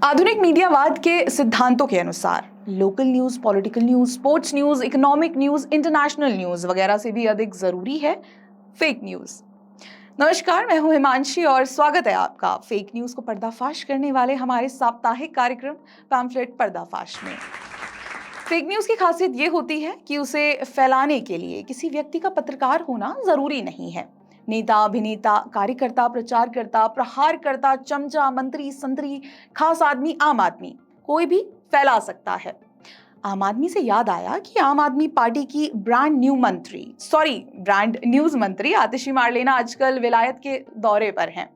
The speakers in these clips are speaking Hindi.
आधुनिक मीडियावाद के सिद्धांतों के अनुसार local news, political news, sports news, economic news, international news वगैरह से भी अधिक जरूरी है फेक न्यूज। नमस्कार, मैं हूं हिमांशी और स्वागत है आपका फेक न्यूज को पर्दाफाश करने वाले हमारे साप्ताहिक कार्यक्रम पैम्फलेट पर्दाफाश में। फेक न्यूज की खासियत ये होती है कि उसे फैलाने के लिए किसी व्यक्ति का पत्रकार होना जरूरी नहीं है। नेता, अभिनेता, कार्यकर्ता, प्रचारकर्ता, प्रहारकर्ता, चमचा, मंत्री, संतरी, खास आदमी, आम आदमी, कोई भी फैला सकता है। आम आदमी से याद आया कि आम आदमी पार्टी की ब्रांड न्यूज मंत्री आतिशी मारलेना आजकल विलायत के दौरे पर हैं।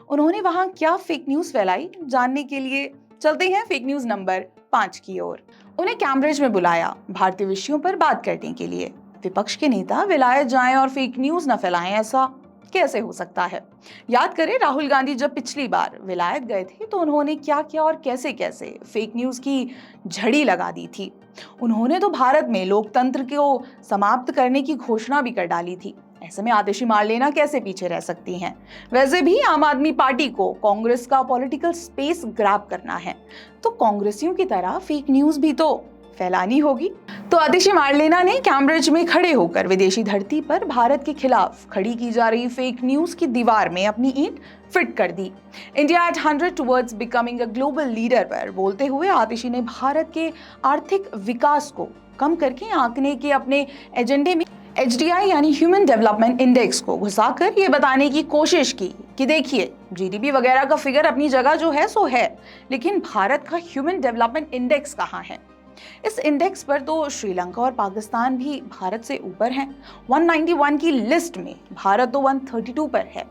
उन्होंने वहां क्या फेक न्यूज फैलाई, जानने के लिए चलते हैं फेक न्यूज नंबर 5 की ओर। उन्हें कैम्ब्रिज में बुलाया भारतीय विषयों पर बात करने के लिए। विपक्ष के नेता विलायत जाएं और फेक न्यूज न फैलाएं, ऐसा कैसे हो सकता है? याद करें, राहुल गांधी जब पिछली बार विलायत गए थे तो उन्होंने क्या किया और कैसे कैसे फेक न्यूज की झड़ी लगा दी थी। उन्होंने तो भारत में लोकतंत्र को समाप्त करने की घोषणा भी कर डाली थी। ऐसे में आतिशी मारलेना कैसे पीछे रह सकती हैं? वैसे भी आम आदमी पार्टी को कांग्रेस का पॉलिटिकल स्पेस ग्रैब करना है, तो कांग्रेसियों की तरह फेक न्यूज भी तो फैलानी होगी। तो आतिशी मारलेना ने कैम्ब्रिज में खड़े होकर विदेशी धरती पर भारत के खिलाफ खड़ी की जा रही फेक न्यूज की दीवार में अपनी ईंट फिट कर दी। India at 100 towards becoming a global leader पर बोलते हुए आतिशी ने भारत के आर्थिक विकास को कम करके आंकने के अपने एजेंडे में HDI यानी ह्यूमन डेवलपमेंट इंडेक्स को घुसाकर ये बताने की कोशिश की कि देखिए, GDP वगैरह का फिगर अपनी जगह जो है सो है, लेकिन भारत का ह्यूमन डेवलपमेंट इंडेक्स कहाँ है? इस इंडेक्स पर तो श्रीलंका और पाकिस्तान भी भारत से ऊपर हैं। 191 की लिस्ट में भारत तो 132 पर है।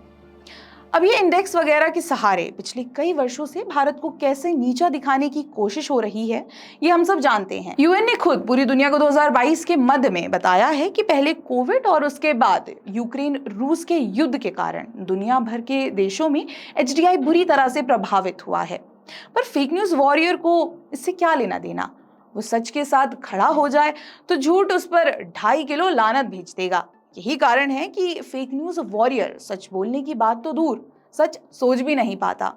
अब ये इंडेक्स वगैरह के सहारे पिछले कई वर्षों से भारत को कैसे नीचा दिखाने की कोशिश हो रही है, ये हम सब जानते हैं। UN ने खुद पूरी दुनिया को 2022 के मध्य में बताया है कि पहले कोविड और उसके बाद यूक्रेन रूस के युद्ध के कारण दुनिया भर के देशों में HDI बुरी तरह से प्रभावित हुआ है। पर फेक न्यूज वॉरियर को इससे क्या लेना देना? वो सच के साथ खड़ा हो जाए तो झूठ उस पर 2.5 किलो लानत भेज देगा। यही कारण है कि फेक न्यूज वॉरियर सच बोलने की बात तो दूर, सच सोच भी नहीं पाता।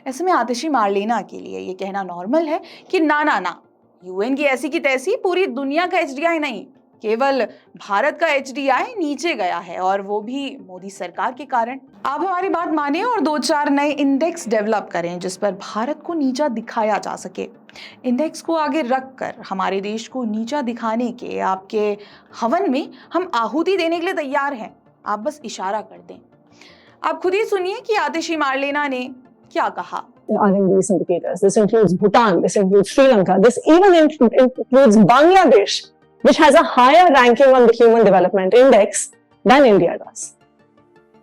ऐसे में आतिशी मारलेना के लिए ये कहना नॉर्मल है कि ना, UN की ऐसी की तैसी पूरी दुनिया का HDI नहीं, केवल भारत का HDI नीचे गया है, और वो भी मोदी सरकार के कारण। आप हमारी बात माने और 2-4 नए इंडेक्स डेवलप करें जिस पर भारत को नीचा दिखाया जा सके। इंडेक्स को आगे रखकर हमारे देश को नीचा दिखाने के आपके हवन में हम आहुति देने के लिए तैयार हैं। आप बस इशारा कर दें। आप खुद ही सुनिए कि आतिशी मारलेना ने क्या कहा। Are in these indicators. This includes Bhutan, this includes Sri Lanka, this even includes Bangladesh, which has a higher ranking on the Human Development Index than India does.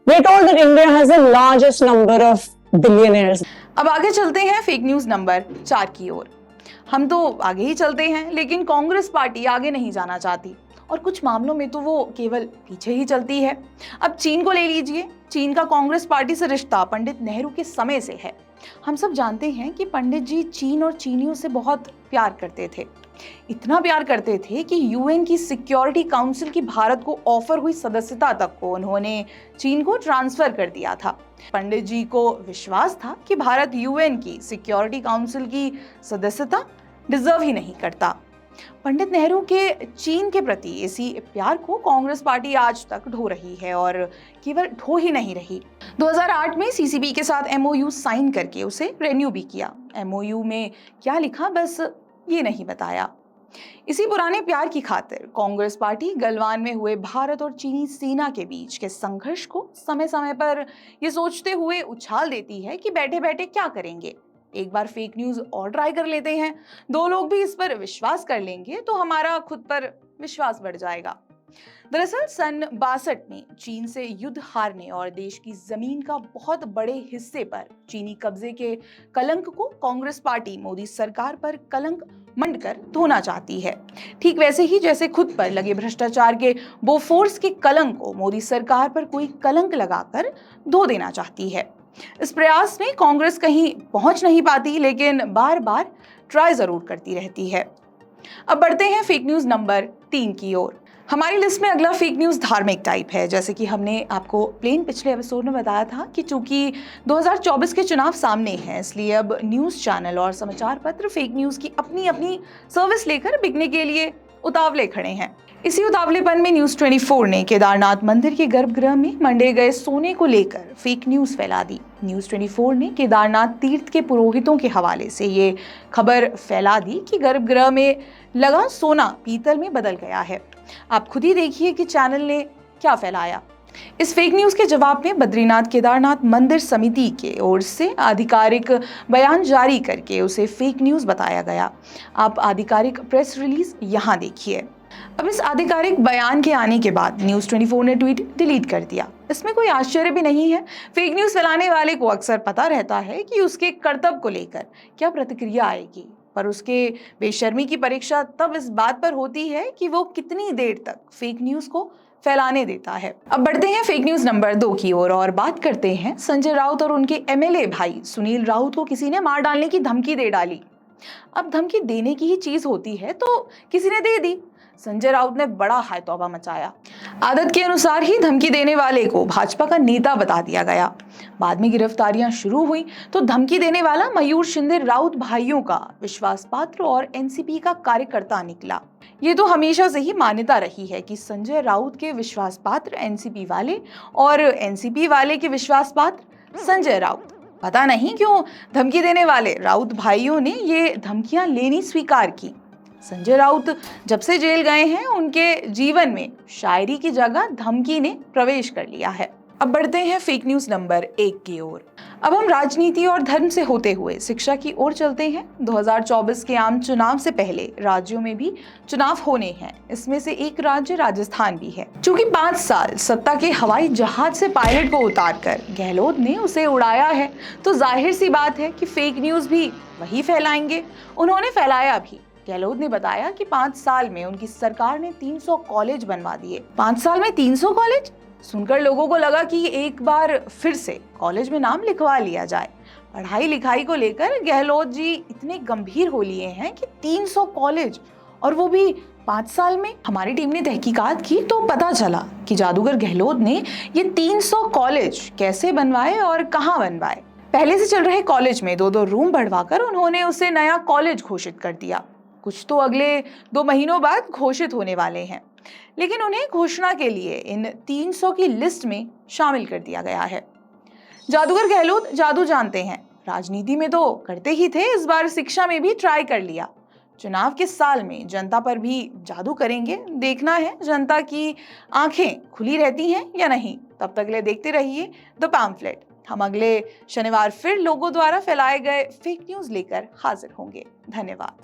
We are told that India has the largest number of billionaires. अब आगे चलते हैं फेक न्यूज नंबर 4 की ओर। हम तो आगे ही चलते हैं, लेकिन कांग्रेस पार्टी आगे नहीं जाना चाहती और कुछ मामलों में तो वो केवल पीछे ही चलती है। अब चीन को ले लीजिए। चीन का कांग्रेस पार्टी से रिश्ता पंडित नेहरू के समय से है। हम सब जानते हैं कि पंडित जी चीन और चीनियों से बहुत प्यार करते थे। इतना प्यार करते थे कि UN की सिक्योरिटी काउंसिल की भारत को ऑफर हुई सदस्यता तक को उन्होंने चीन को ट्रांसफर कर दिया था। पंडित जी को विश्वास था कि भारत UN की सिक्योरिटी काउंसिल की सदस्यता डिजर्व ही नहीं करता। पंडित नेहरू के चीन के प्रति इसी प्यार को कांग्रेस पार्टी आज तक ढो रही है, और केवल ढो ही नहीं रही। 2008 में CCP के साथ MOU साइन करके उसे रेन्यू भी किया। MOU में क्या लिखा बस ये नहीं बताया। इसी पुराने प्यार की खातिर कांग्रेस पार्टी गलवान में हुए भारत और चीनी सेना के बीच के संघर्ष को समय समय पर ये सोचते हुए उछाल देती है कि बैठे बैठे क्या करेंगे, एक बार फेक न्यूज और ट्राई कर लेते हैं। 2 लोग भी इस पर विश्वास कर लेंगे तो हमारा खुद पर विश्वास बढ़ जाएगा। दरअसल सन 62 में चीन से युद्ध हारने और देश की जमीन का बहुत बड़े हिस्से पर चीनी कब्जे के कलंक को कांग्रेस पार्टी मोदी सरकार पर कलंक मंडकर धोना चाहती है। ठीक वैसे ही जैसे खुद पर लगे भ्रष्टाचार के बोफोर्स के कलंक को मोदी सरकार पर कोई कलंक लगाकर धो देना चाहती है। इस प्रयास में कांग्रेस कहीं पहुंच नहीं पाती, लेकिन बार बार ट्राई जरूर करती रहती है। अब बढ़ते हैं फेक न्यूज नंबर 3 की ओर। हमारी लिस्ट में अगला फेक न्यूज़ धार्मिक टाइप है। जैसे कि हमने आपको प्लेन पिछले एपिसोड में बताया था कि चूंकि 2024 के चुनाव सामने हैं, इसलिए अब न्यूज़ चैनल और समाचार पत्र फेक न्यूज़ की अपनी अपनी सर्विस लेकर बिकने के लिए उतावले खड़े हैं। इसी उतावलेपन में न्यूज़ 24 ने केदारनाथ मंदिर के गर्भगृह में मंडे गए सोने को लेकर फेक न्यूज़ फैला दी। न्यूज़ 24 ने केदारनाथ तीर्थ के पुरोहितों के हवाले से ये खबर फैला दी कि गर्भगृह में लगा सोना पीतल में बदल गया है। आप खुद ही देखिए कि चैनल ने क्या फैलाया। इस फेक न्यूज़ के जवाब में बद्रीनाथ केदारनाथ मंदिर समिति के ओर से आधिकारिक बयान जारी करके उसे फेक न्यूज़ बताया गया। आप आधिकारिक प्रेस रिलीज यहाँ देखिए। अब इस आधिकारिक बयान के आने के बाद न्यूज़ 24 ने ट्वीट डिलीट कर दिया। इसमें कोई आश्चर्य भी नहीं है। फेक न्यूज़ फैलाने वाले को अक्सर पता रहता है कि उसके कर्तव्य को लेकर क्या प्रतिक्रिया आएगी, पर उसके बेशर्मी की परीक्षा तब इस बात पर होती है कि वो कितनी देर तक फेक न्यूज़ को फैलाने देता है। अब बढ़ते हैं फेक न्यूज़ नंबर 2 की ओर और बात करते हैं संजय राउत और उनके एमएलए भाई सुनील राउत को किसी ने मार डालने की धमकी दे डाली। अब धमकी देने की ही चीज होती है तो किसी ने दे दी। संजय राउत ने बड़ा हाय तौबा मचाया। आदत के अनुसार ही धमकी देने वाले को भाजपा का नेता बता दिया गया। बाद में गिरफ्तारियां शुरू हुई तो धमकी देने वाला मयूर शिंदे राउत भाइयों का विश्वास पात्र और एनसीपी का कार्यकर्ता निकला। ये तो हमेशा से ही मान्यता रही है कि संजय राउत के विश्वास पात्र एनसीपी वाले और एनसीपी वाले के विश्वास पात्र संजय राउत। पता नहीं क्यों धमकी देने वाले राउत भाइयों ने ये धमकियां लेनी स्वीकार की। संजय राउत जब से जेल गए हैं, उनके जीवन में शायरी की जगह धमकी ने प्रवेश कर लिया है। अब बढ़ते हैं फेक न्यूज़ नंबर 1 की ओर। अब हम राजनीति और धर्म से होते हुए शिक्षा की ओर चलते हैं। 2024 के आम चुनाव से पहले राज्यों में भी चुनाव होने हैं। इसमें से एक राज्य राजस्थान भी है। चूंकि 5 साल सत्ता के हवाई जहाज से पायलट को उतारकर गहलोत ने उसे उड़ाया है, तो जाहिर सी बात है कि फेक न्यूज़ भी वही फैलाएंगे। उन्होंने फैलाया भी। गहलोत ने बताया कि 5 साल में उनकी सरकार ने 300 कॉलेज बनवा दिए। 5 साल में 300 कॉलेज सुनकर लोगों को लगा कि एक बार फिर से कॉलेज में नाम लिखवा लिया जाए। पढ़ाई लिखाई को लेकर गहलोत जी इतने गंभीर हो लिए हैं कि 300 कॉलेज, और वो भी 5 साल में। हमारी टीम ने तहकीकात की तो पता चला कि जादूगर गहलोत ने ये 300 कॉलेज कैसे बनवाए और कहाँ बनवाए। पहले से चल रहे कॉलेज में 2-2 रूम बढ़वाकर उन्होंने उसे नया कॉलेज घोषित कर दिया। कुछ तो अगले 2 महीनों बाद घोषित होने वाले हैं, लेकिन उन्हें घोषणा के लिए इन 300 की लिस्ट में शामिल कर दिया गया है। जादूगर गहलोत जादू जानते हैं। राजनीति में तो करते ही थे, इस बार शिक्षा में भी ट्राई कर लिया। चुनाव के साल में जनता पर भी जादू करेंगे। देखना है जनता की आंखें खुली रहती हैं या नहीं। तब तक ले देखते रहिए द पैम्फलेट। हम अगले शनिवार फिर लोगों द्वारा फैलाए गए फेक न्यूज़ लेकर हाजिर होंगे। धन्यवाद।